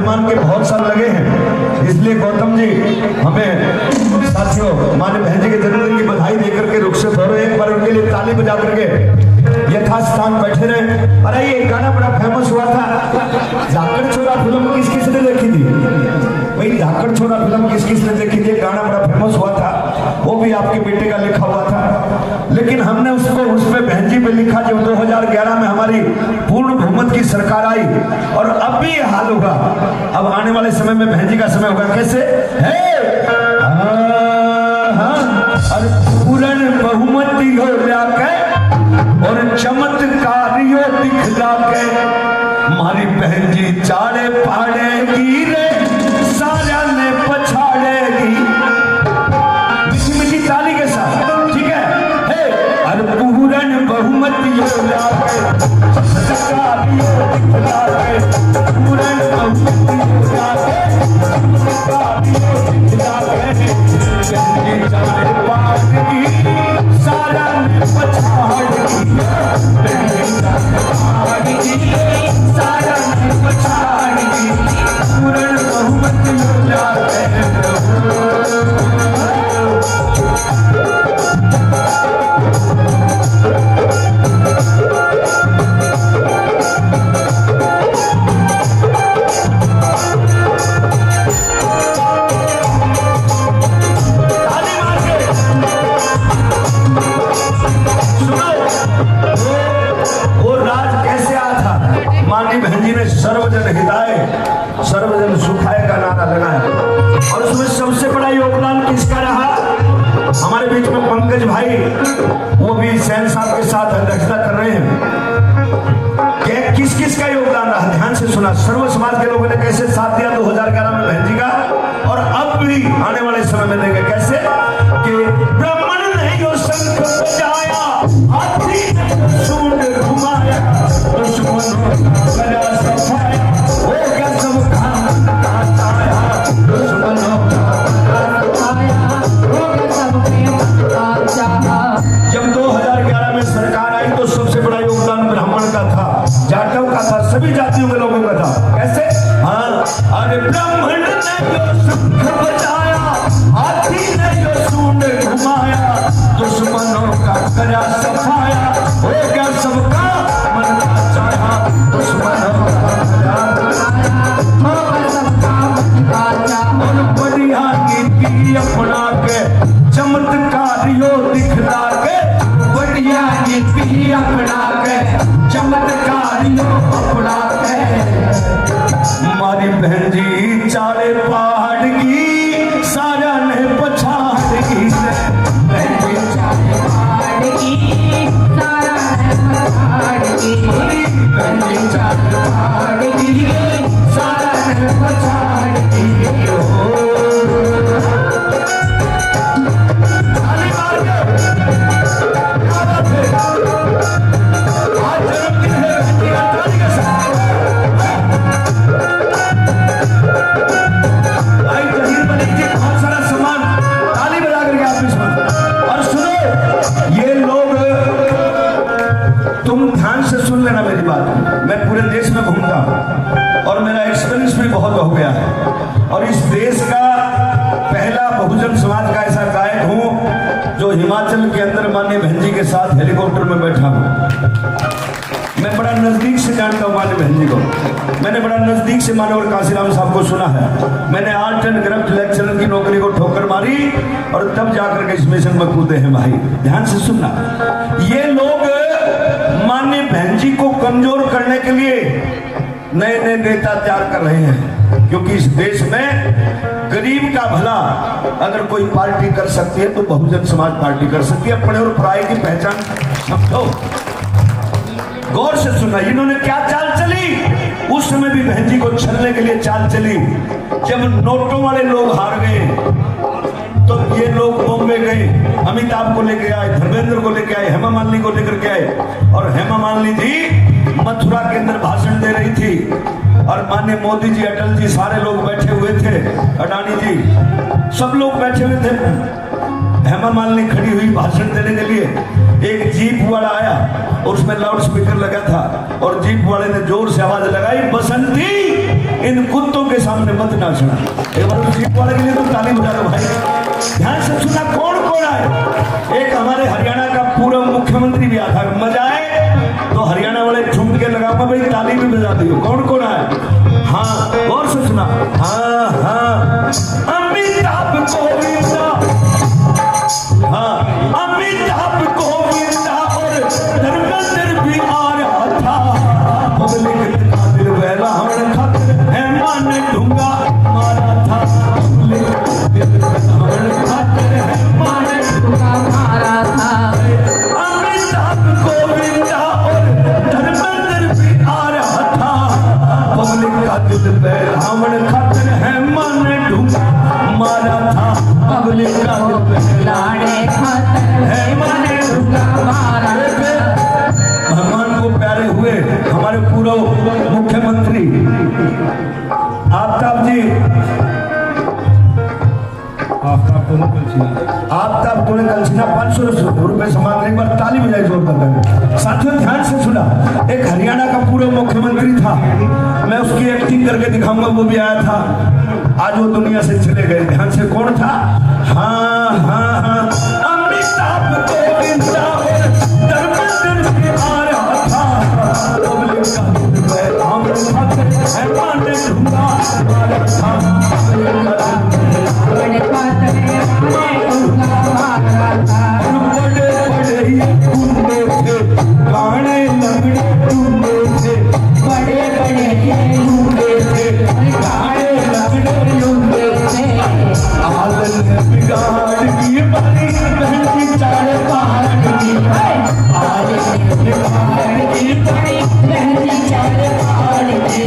मेहमान के बहुत साल लगे हैं, इसलिए गौतम जी हमें साथियों माने बहन जी के जन्मदिन की बधाई देकर के रुखसत हो रहे हैं। एक बार उनके लिए ताली बजा करके यथास्थान बैठे रहे। अरे ये गाना बड़ा फेमस हुआ था, झाकड़ छोरा फिल्म किस किस ने देखी थी भाई? झाकड़ छोरा फिल्म किस किस ने देखी थी? गाना बड़ा फेमस हुआ था, वो भी आपके बेटे का लिखा हुआ था, लेकिन हमने उसको उसमें बहन जी पे लिखा जब 2011 में हमारी पूर्ण बहुमत की सरकार आई। और अब भी ये हाल होगा, अब आने वाले समय में बहन जी का समय होगा। कैसे है? और पूर्ण बहुमती हो जाके और चमत्कारियों दिखला के हमारी बहन जी चाड़े पाड़ेगी रे, सारा ने पछाड़ेगी। मीठी मीठी ताली के साथ, ठीक है? और पूर्ण बहुमती हो जाके चमत्कारियों दिखला के, पूर्ण बहुमती हो जाके चमत्कारियों दिखला के बहन जी चाड़े पाड़ेगी, सारा ने पछाड़ेगी। बहन जी चाड़े पाड़ेगी, सारा ने पछाड़ेगी, पूर्ण बहुमती हो जाके। माननीय बहन जी ने सर्वजन हिताय सर्वजन सुखाय का नारा लगाया, और उसमें सबसे बड़ा योगदान किसका रहा? हमारे बीच में पंकज भाई, वो भी सैन साहब के साथ अध्यक्षता कर रहे हैं। किस किस का योगदान रहा? ध्यान से सुना। सर्व समाज के लोगों ने कैसे साथ दिया 2011 में बहन जी का, और अब भी आने वाले समय में देंगे। कैसे कि ब्राह्मण ने जो शंख बजाया, हाथी ने सूंड घुमाया, दुश्मनों का गला सफाया, हो गया सब काम आया, दुश्मनों का गला सफाया, हो गया सब प्रेम चाहा। जब 2011 में सरकार आई तो सबसे बड़ा योगदान ब्राह्मण का था, जाटव का था, सभी जातियों के लोगों का था। कैसे? हाँ, अरे ब्राह्मण ने जो शंख बजाया, हाथी ने जो सूंड घुमाया, दुश्मनों का गला सफाया, हो गया सबका मन का चाहा, दुश्मनों का गला सफाया, हो गया सबका मन का चाहा। और बढ़िया नीति अपना के चमत्कारियों दिखला के, बढ़िया नीति अपना के चमत्कारियों अपना के, हमारी बहन जी चारे पहाड़ की सारा ने पछाड़गी। बहन जी चारे पहाड़ की सारा ने पछाड़गी, बहन जी चारे पहाड़ की सारा ने पछाड़गी। सुन लेना मेरी बात, मैं पूरे देश में घूमता हूँ और मेरा एक्सपीरियंस भी बहुत हो गया है, और इस देश का पहला बहुजन समाज का ऐसा गायक हूँ जो हिमाचल के अंदर माननीय बहन जी के साथ हेलीकॉप्टर में बैठा हूँ। मैं बड़ा नजदीक से जानता हूँ माननीय बहन जी को, मैंने बड़ा नजदीक से मानवर काशीराम साहब को सुना है। मैंने आर्ट एंड क्राफ्ट लेक्चरर की नौकरी को ठोकर मारी और तब जाकर के इस मिशन में कूदे हैं भाई। ध्यान से सुनना, ये लोग माननीय बहन जी को कमजोर करने के लिए नए नए नेता तैयार कर रहे हैं, क्योंकि इस देश में गरीब का भला अगर कोई पार्टी कर सकती है तो बहुजन समाज पार्टी कर सकती है। अपने और पराये की पहचान समझो। गौर से सुनना, इन्होंने क्या चाल चली? उस समय भी बहन जी को छलने के लिए चाल चली। जब नोटों वाले लोग हार गए तो ये लोग बॉम्बे गए, अमिताभ को लेके आए, धर्मेंद्र को लेके आए, हेमा मालिनी को लेकर के आए, और हेमा मालिनी जी मथुरा के अंदर भाषण दे रही थी, और माननीय मोदी जी, अटल जी, सारे लोग बैठे हुए थे, अडानी जी, सब लोग बैठे हुए थे। हेमा मालिनी खड़ी हुई भाषण देने के लिए। एक जीप वाला आया और उसमें लाउड स्पीकर लगा था, और जीप वाले ने जोर से आवाज लगाई, बसंती इन कुत्तों के सामने मत नाचना। एक बार जीप वाले के लिए तो ताली बजा लो भाई। ध्यान से सुनना कौन कौन आए। एक हमारे हरियाणा का पूर्व मुख्यमंत्री भी आता है। मजा आए तो हरियाणा वाले झूम के लगाओ भाई, ताली भी बजा दियो। कौन कौन आए? हाँ और से सुना। हाँ हाँ अमिताभ कोविंद, हाँ अमिताभ कोविंद और धर्मेंद्र भी आ रहा था। पब्लिक का दिल बहलावन खातिर हेमान ने ढूंगा मारा था। पब्लिक का दिल बहलावन खातिर हेमान ने ढूंगा मारा था। अमिताभ कोविंद और धर्मेंद्र भी आ रहा था। पब्लिक का दिल बहलावन खातिर हेमान ने ढूंगा मारा था। पब्लिक का दिल बहलाने खातिर हेमान ने ढूंगा मारा था। भगवान को प्यारे हुए हमारे पूर्व मुख्यमंत्री आफ्ताब जी, आफ्ताब तूने कलसीना 500 रुपए सम्मान। एक बार ताली बजाई जोरदार। साथियों ध्यान से सुना। एक हरियाणा का पूर्व मुख्यमंत्री था, मैं उसकी एक्टिंग करके दिखाऊंगा। वो भी आया था, आज वो दुनिया से चले गए। ध्यान से कौन था? हाँ हाँ हाँ अमिताभ कोविंद धर्मेंद्र भी आ रहा था। पब्लिक का दिल बहलावन खातिर हेमान ने ढूंगा मारा था। बड़े बड़े गुंडे थे, गाने लंगड़े ढूंढे थे। बड़े बड़े गुंडे थे, गाने लंगड़े ढूंढे थे। आदल ने बिगाड़ की बड़ी बहन की चार पहाड़ की। आदल ने बिगाड़ की बड़ी बहन की चार पहाड़ की।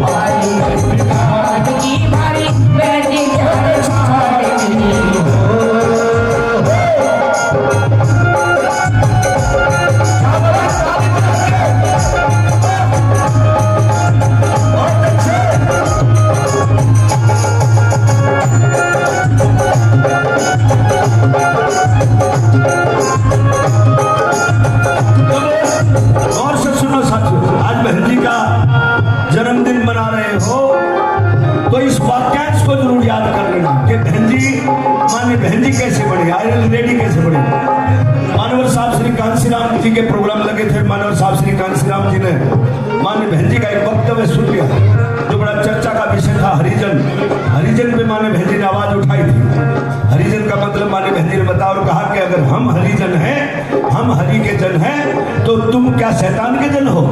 आदल ने बिगाड़ की बड़ी बहन की चार पहाड़ की। और से सुनो साथियों, आज बहन जी का जन्मदिन मना रहे हो तो इस वाक्यांश को जरूर याद कर लेना कि बहन जी, माने बहन जी कैसे बने, आयरन लेडी कैसे बने। मानवर साहब श्री कांसी राम जी के प्रोग्राम लगे थे। मानवर साहब श्री कांसी राम जी ने माने बहन जी का एक वक्तव्य सुन लिया जो बड़ा चर्चा का विषय था। हरिजन, हरिजन पे माने बहन जी ने आवाज उठाई थी। हरिजन का मतलब माने बहन जी ने बताया और कहा कि अगर हम हरिजन हैं, हम हरि के जन हैं, तो तुम क्या शैतान के जन हो।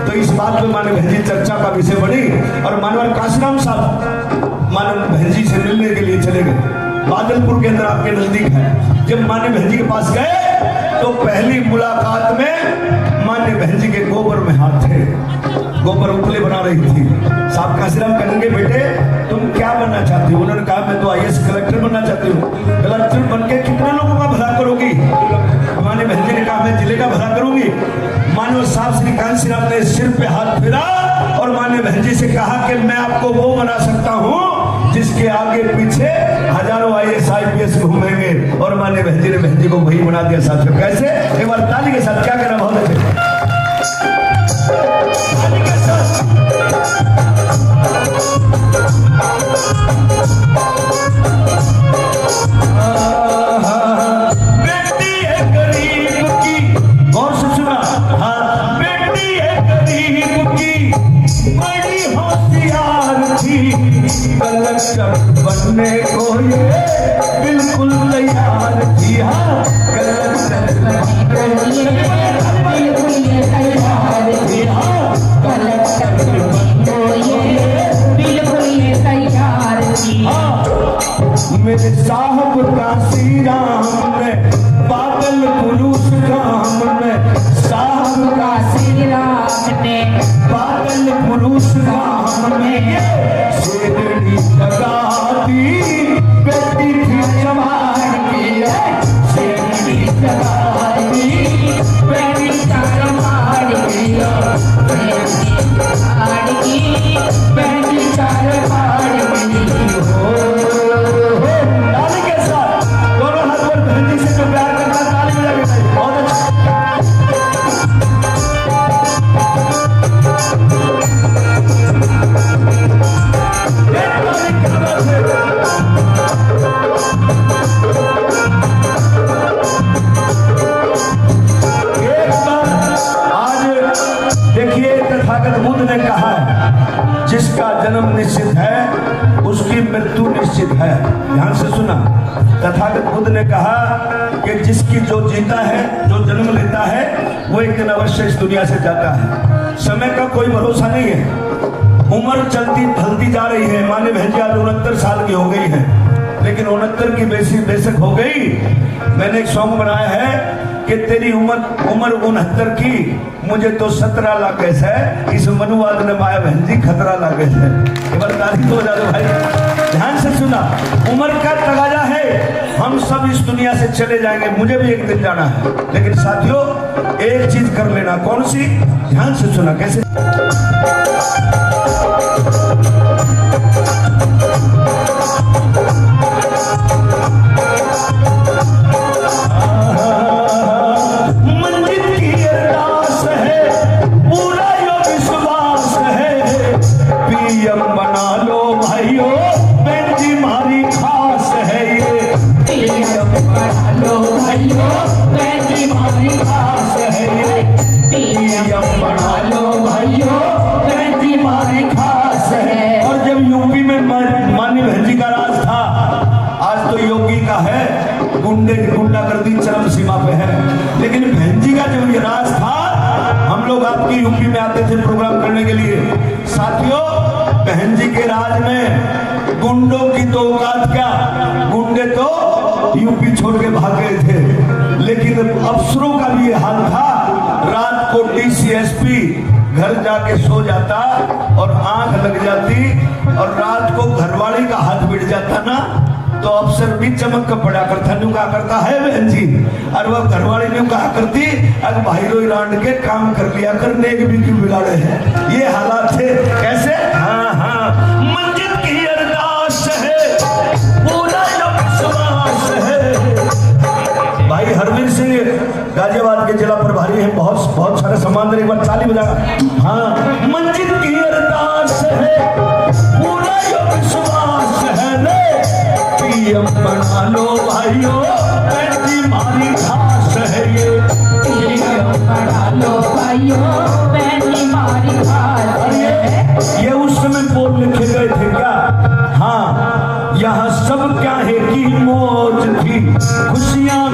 तो इस बात पे माने बहन जी चर्चा का विषय बनी और मानवर काशीराम साहब मानव बहन जी से मिलने के लिए चले गए। बादलपुर के अंदर आपके नजदीक है। जब मान्य बहन जी के पास गए तो पहली मुलाकात में मान्य बहन जी के गोबर में हाथ थे। गोबर उपले बना रही थी। साहब काशीराम कहेंगे बेटे तुम क्या बनना चाहती हो। उन्होंने कहा मैं तो आईएएस कलेक्टर बनना चाहती हूँ। कलेक्टर बन के कितने लोगों का भला करोगी। मान्य बहन जी ने कहा मैं जिले का भला करूंगी। मानव साहब श्री कांशीराम ने सिर पे हाथ फेरा और मान्य बहन जी से कहा कि मैं आपको वो बना सकता हूँ जिसके आगे पीछे हजारों आईएएस आईपीएस घूमेंगे। और मान्य बहन जी ने बहन जी को वही बना दिया। साथियों कैसे, एक बार ताली के साथ क्या करना, बहुत अच्छे ताली के साथ। बेटी है गरीब की, गौर से सुना। हाँ बेटी है गरीब की, बड़ी होशियार थी। कलेक्टर बनने को ये बिल्कुल तैयार थी। हाँ कलेक्टर बनने को ये बिल्कुल तैयार थी। हाँ कलेक्टर बनने को ये बिल्कुल तैयार थी। हाँ मेरे साहब काशीराम ने बादल पुरुष काम में, साहब काशीराम ने बादल पुरुष काम में शेरनी लगा दी। बेटी थी जवान की, शेरनी लगा दी। बेटी जवान की, बेटी जवान की। ताली के साथ दोनों हाथ पर बहन जी से जो प्यार करता है ताली बजा के बहुत अच्छा। जिसका जन्म निश्चित है उसकी मृत्यु निश्चित है। ध्यान से सुना, तथागत बुद्ध ने कहा कि जिसकी जो जीता है, जो जन्म लेता है, वो एक दिन अवश्य इस दुनिया से जाता है। समय का कोई भरोसा नहीं है। उम्र चलती ढलती जा रही है। माने बहन जी आज 69 साल की हो गई है, लेकिन 69 की बेशक हो गई। मैंने एक सॉन्ग बनाया है कि तेरी उम्र 69 की, मुझे तो 17 लाख है, इस मनुवाद ने माया बहन जी खतरा लागे है। एक बार तारीफ हो जाए भाई। ध्यान से सुना, उम्र का तगाजा है, हम सब इस दुनिया से चले जाएंगे, मुझे भी एक दिन जाना है। लेकिन साथियों एक चीज कर लेना, कौन सी? ध्यान से सुना कैसे। गुंडागर्दी चरम सीमा पे है, लेकिन बहन जी का जब ये राज था, हम लोग आपकी यूपी में आते थे प्रोग्राम करने के लिए। साथियों बहन जी के राज में गुंडों की तो औकात क्या, गुंडे तो यूपी छोड़ के भाग गए थे। लेकिन अफसरों का भी ये हाल था, रात को डीसीएसपी घर जाके सो जाता और आंख लग जाती और रात को घरवाली का हाथ बिड़ जाता ना, तो अफसर भी चमक का पड़ा करता, न्यू कहा करता है बहन जी, और वह घरवाली न्यू कहा करती अब भाई रोई रांड के काम कर लिया कर, नेक भी क्यों बिगाड़े हैं। ये हालात थे। कैसे? हाँ हाँ, मंजिल की अरदास है, पूरा विश्वास है। भाई हरवीर सिंह गाजियाबाद के जिला प्रभारी हैं, बहुत सारे सम्मान। एक बार ताली बजाना। हाँ, मंजिल की अरदास है, पूरा विश्वास है रे, पीएम बना लो भाइयों, बेटी मारी घास है ये, पीएम बना लो भाइयों, बेटी मारी घास है। ये उस समय बोल लिखे गए थे क्या? हाँ, यहाँ सब क्या है की मौज थी, खुशियाँ